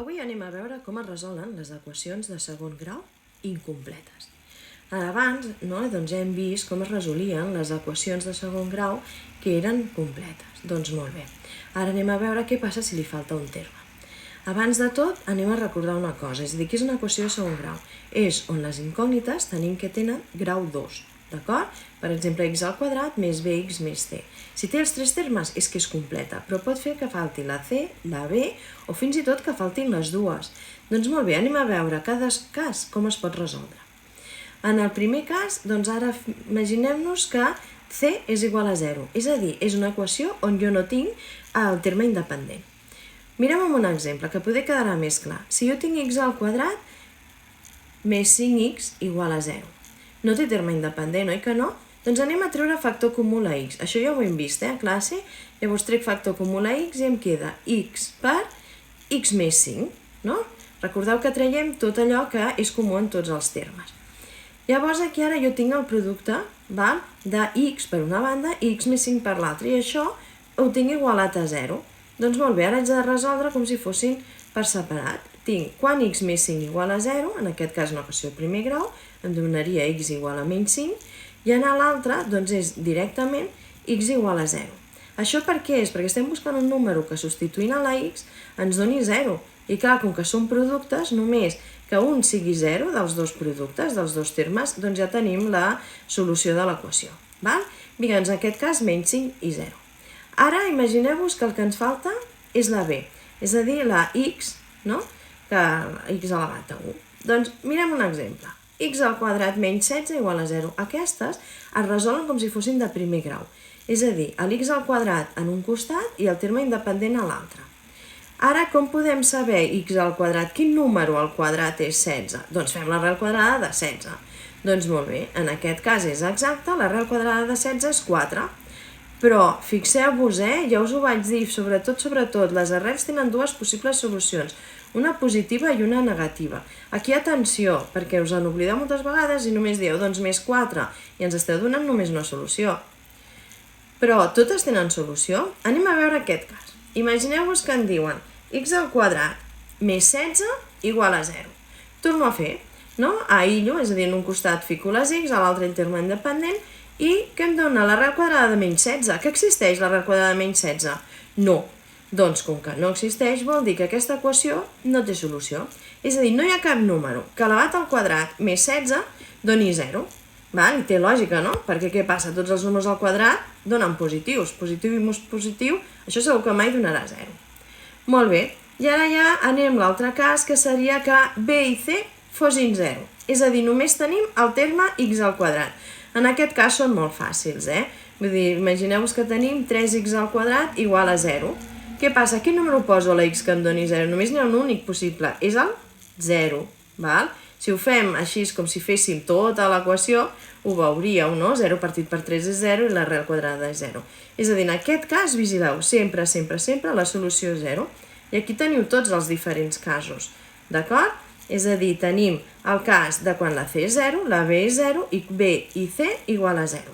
Avui anem a veure com es resolen les equacions de segon grau incompletes. Abans ja hem vist com es resolien les equacions de segon grau que eren completes. Doncs molt bé. Ara anem a veure què passa si li falta un terme. Abans de tot anem a recordar una cosa, és a dir, què és una equació de segon grau? És on les incògnites tenim que tenen grau 2. D'acord? Per exemple, x al quadrat més bx més c. Si té els tres termes és que és completa, però pot fer que falti la c, la b o fins i tot que faltin les dues. Doncs molt bé, anem a veure cada cas com es pot resoldre. En el primer cas, doncs ara imaginem-nos que c és igual a 0, és a dir, és una equació on jo no tinc el terme independent. Mirem un exemple que poder quedarà més clar. Si jo tinc x al quadrat més 5x igual a 0. No té terme independent, oi que no? Doncs anem a treure factor comú a x. Això ja ho hem vist, a classe. Llavors trec factor comú a x i em queda x per x més 5, no? Recordeu que traiem tot allò que és comú en tots els termes. Llavors aquí ara jo tinc el producte de x per una banda i x més 5 per l'altra, i això ho tinc igualat a 0. Doncs molt bé, ara haig de resoldre com si fossin per separat. Tinc quan x més 5 igual a 0, en aquest cas una equació de primer grau, em donaria x igual a menys 5, i en l'altre doncs és directament x igual a 0. Això per què és? Perquè estem buscant un número que substituint a la x ens doni 0. I clar, com que són productes, només que un sigui 0 dels dos productes, dels dos termes, doncs ja tenim la solució de l'equació. Vinga, en aquest cas menys 5 i 0. Ara imagineu-vos que el que ens falta és la b, és a dir, la x, no? Que x elevat a 1. Doncs mirem un exemple. X al quadrat menys 16 igual a 0. Aquestes es resolen com si fossin de primer grau. És a dir, l'x al quadrat en un costat i el terme independent a l'altre. Ara, com podem saber x al quadrat? Quin número al quadrat és 16? Doncs fem l'arrel quadrada de 16. Doncs molt bé, en aquest cas és exacte, l'arrel quadrada de 16 és 4. Però fixeu-vos, ja us ho vaig dir, sobretot, les arrels tenen dues possibles solucions, una positiva i una negativa. Aquí atenció, perquè us en oblideu moltes vegades i només dieu, doncs més 4, i ens esteu donant només una solució. Però totes tenen solució? Anem a veure aquest cas. Imagineu-vos que en diuen x al quadrat més 16 igual a 0. Torno a fer, no? Aïllo, és a dir, en un costat fico les x, a l'altre el terme independent, i què em dona l'arrel quadrada de menys 16? Que existeix l'arrel quadrada de menys 16? No. Doncs com que no existeix vol dir que aquesta equació no té solució. És a dir, no hi ha cap número que elevat al quadrat més 16 doni 0. I té lògica, no? Perquè què passa? Tots els números al quadrat donen positius. Positiu i més positiu, això segur que mai donarà 0. Molt bé. I ara ja anem a l'altre cas, que seria que b i c fossin 0. És a dir, només tenim el terme x al quadrat. En aquest cas són molt fàcils, Vull dir, imagineu-vos que tenim 3x al quadrat igual a 0. Què passa? Quin número poso a la x que em doni 0? Només n'hi ha un únic possible, és el 0. Si ho fem així com si féssim tota l'equació, ho veuríeu, no? 0 partit per 3 és 0 i l'arrel quadrada és 0. És a dir, en aquest cas, vigileu, sempre la solució és 0. I aquí teniu tots els diferents casos, d'acord? És a dir, tenim el cas de quan la c és 0, la b és 0 i b i c igual a 0.